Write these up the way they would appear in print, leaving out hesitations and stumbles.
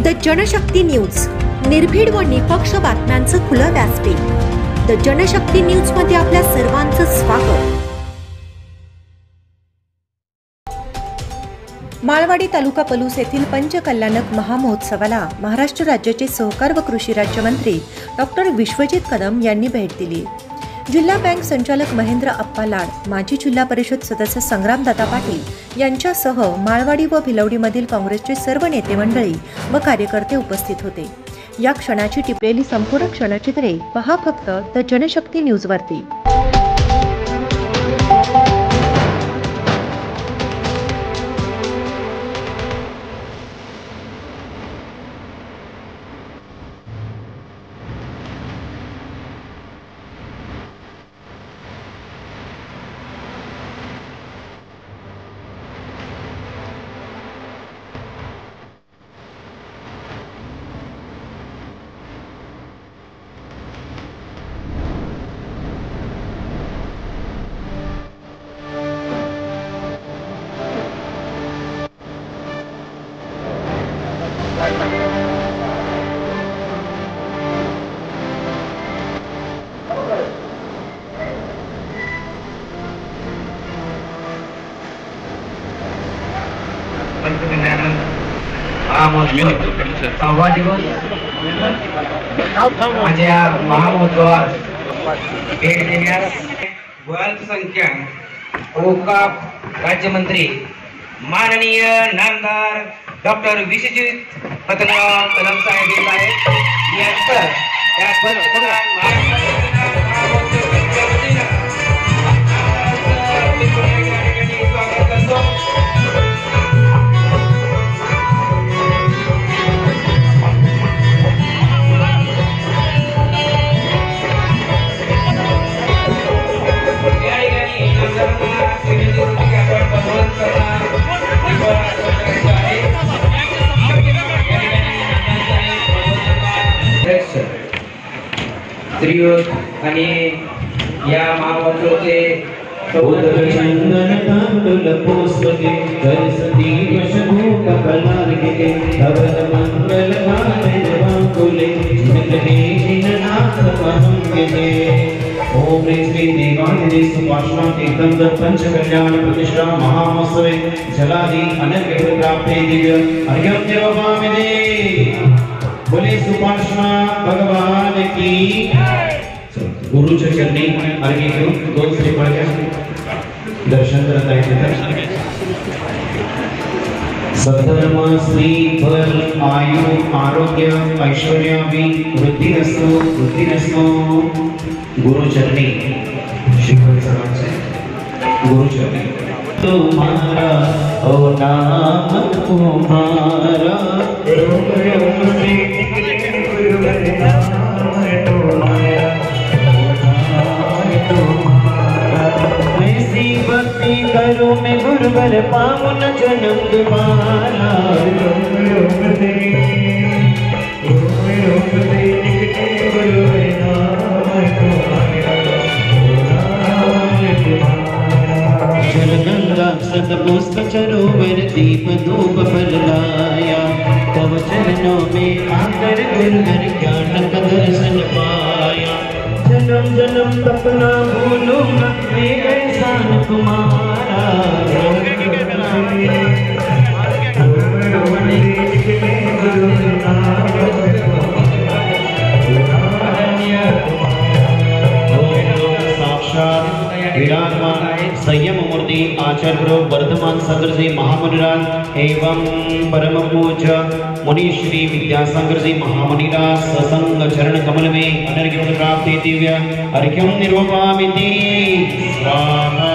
The Janshakti news, निर्भीड व निपक्ष बातम्यांचं खुलं व्यासपीठ। द जनशक्ती न्यूज मध्ये आपल्या सर्वांचं स्वागत। माळवाडी तालुका पलूस येथील पंचकल्याणक महामहोत्सवाला महाराष्ट्र राज्याचे सहकार व कृषी राज्यमंत्री डॉक्टर विश्वजित कदम यांनी भेट दिली। जिल्हा बँक संचालक महेंद्र अप्पा लाड, माजी जिल्हा परिषद सदस्य संग्रामदादा पाटील यांच्यासह माळवाडी व भिलवडीमधील काँग्रेसचे सर्व नेते मंडळी व कार्यकर्ते उपस्थित होते। या क्षणाची टिपलेली संपूर्ण क्षणचित्रे पहा फक्त द जनशक्ती न्यूजवरती। माझ्या महामहोत्सवात भेट देण्यास वर्ग संख्या ओकाप राज्यमंत्री माननीय नामदार डॉक्टर विश्वजित कदम साहेब येत आहेत। यांचं आणि या महामहोत्सवाचे चंदन तांदूल पोसले सरस्वती वशभूक कलार गेले धवल मंगल गाणे वांगुले जिंकले जिननाथ महं गेले। ओम श्री देवादिदेव सुभाषणा एकदम पंचकल्याण प्रतिष्ठा महामहोत्सवे जलादि अनर्घ्य प्राप्ते दिव्य अर्घ्यं देवभामिने बोले सुभाषणा भगवान की। गुरु चरणी अर्घ्य घेऊन दोन श्रीफळ घ्या, दर्शन करता येते। सद्धर्म श्रीफल आयु आरोग्य ऐश्वर्याभि वृद्धि नस्तो। गुरु चरणी श्रीफल सर्वांचे गुरु चरणी। तुम्हारा ओ नाम तुम्हारा करो मैं गुरुवर पावन जन्म तुम्हारा। जल गंगा सतपुष्प चरोवर दीप धूप फल लाया तव चरणों में आकर गुरुवर ज्ञान का दर्शन पाया। जन्म जन्म तपना भूलूं मैं एहसान तुम्हारा। संयम मूर्ति आचार्य वर्धमान सागर जी महामुनिराज एवं परम पूज्य मुनि श्री विद्यासागर जी महामुनिराज सत्संग चरण कमल में अनर्घ्य प्राप्ति दिव्य अर्घ्यं निर्वपामिति स्वाहा।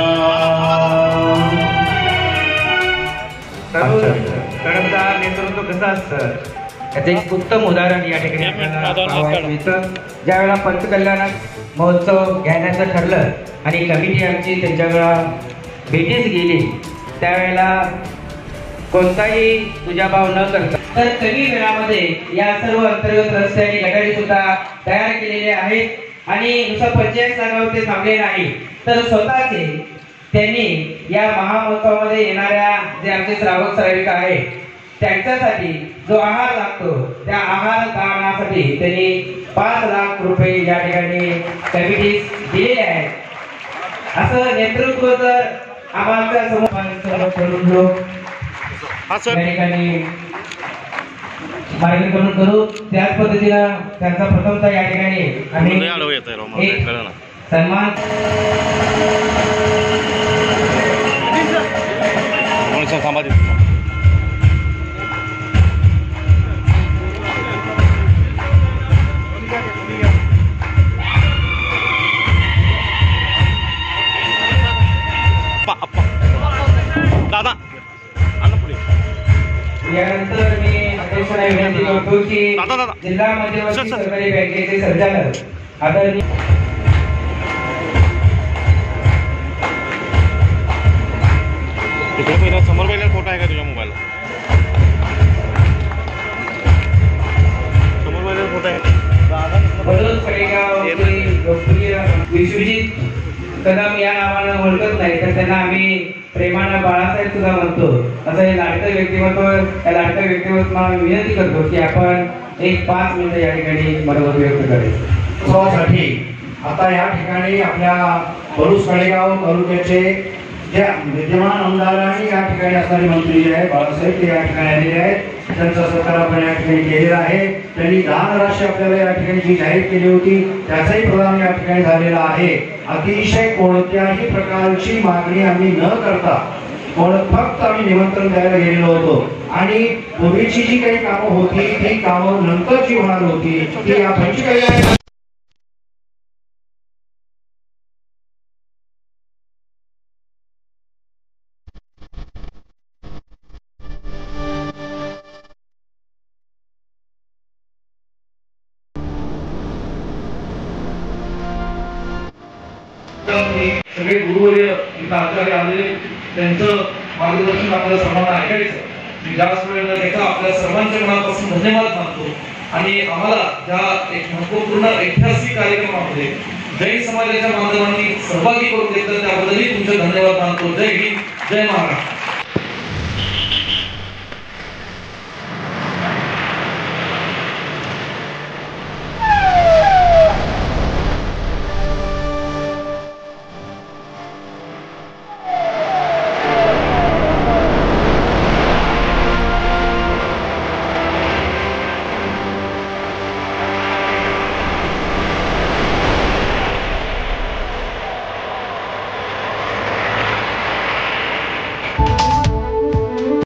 कडकदार नेतृत्व कसं असतं याचं एक उत्तम उदाहरण या ठिकाणी आपल्याला मिळतं। ज्यावेळेला पंचकल्याणक महोत्सव घेण्याचं ठरलं आणि कमिटी आमची त्यांच्याकडे भेटीस गेली, त्यावेळेला कोणताही तुझाभाव न करता तर कमी वेळामध्ये या सर्व अंतर्गत रस्ते आणि गटारी सुद्धा तयार केलेले आहेत आणि नुसतं पंचायत सांगावं ते थांबले नाही तर स्वतःचे त्यांनी या महामहोत्सवामध्ये येणाऱ्या जे आमचे श्रावक श्राविका आहेत त्यांच्यासाठी जो आहार लागतो त्या आहार दानासाठी त्यांनी 5 लाख रुपये या ठिकाणी कमिटी दिलेले आहेत. असं नेतृत्व जर आम्हाला समोर करून लोक या ठिकाणी मार्गदर्शन करू. त्याच पद्धतीनं त्यांचा प्रथमतः या ठिकाणी आम्ही एक सन्मान दादा यानंतर मी अध्यक्षांना विनंती करतो की जिल्हा मध्यवर्ती सहकारी बँकेचे संचालक आदरणीय समोर पहिला फोटो आहे का तुझ्या मोबाईलला? समोर पहिला फोटो आहे. बडोद कडेगावचे लोकप्रिय विश्वजित कदम या नावानं ओळखत नाही तर त्यांना आम्ही प्रेमानं बाळासाहेब सुद्धा म्हणतो. असं हे लाडकं व्यक्तिमत्व, या लाडकं व्यक्तिमत्वाला विनंती करतो की आपण एक 5 मिनिटं या ठिकाणी मनोगत व्यक्त करेल. आता या ठिकाणी आपल्या बडोद कडेगाव तालुक्याचे ज्या विद्यमान आमदारांनी या ठिकाणी असणारे मंत्री जे आहेत बाळासाहेब ते या ठिकाणी आलेले आहेत. त्यांचा सत्कार आपण या ठिकाणी केलेला आहे. त्यांनी दान राशी आपल्याला या ठिकाणी जी जाहीर केली होती त्याचाही प्रदान या ठिकाणी झालेला आहे. अतिशय कोणत्याही प्रकारची मागणी आम्ही न करता फक्त आम्ही निमंत्रण द्यायला गेलेलो होतो आणि पूर्वीची जी काही कामं होती ती कामं नंतरची होणार होती ती या पंचकल्याण सगळे गुरुवर्य इथं आचार्य आलेले त्यांचं मार्गदर्शन आपल्याला सर्वांना ऐकायचं. जास्त वेळ त्याचा आपल्या सर्वांच्या मनापासून धन्यवाद मानतो आणि आम्हाला ज्या एक महत्वपूर्ण ऐतिहासिक कार्यक्रमामध्ये जैन समाजाच्या बांधवांनी सहभागी करून घेतलं त्याबद्दलही तुमचे धन्यवाद मानतो. जय हिंद, जय महाराष्ट्र.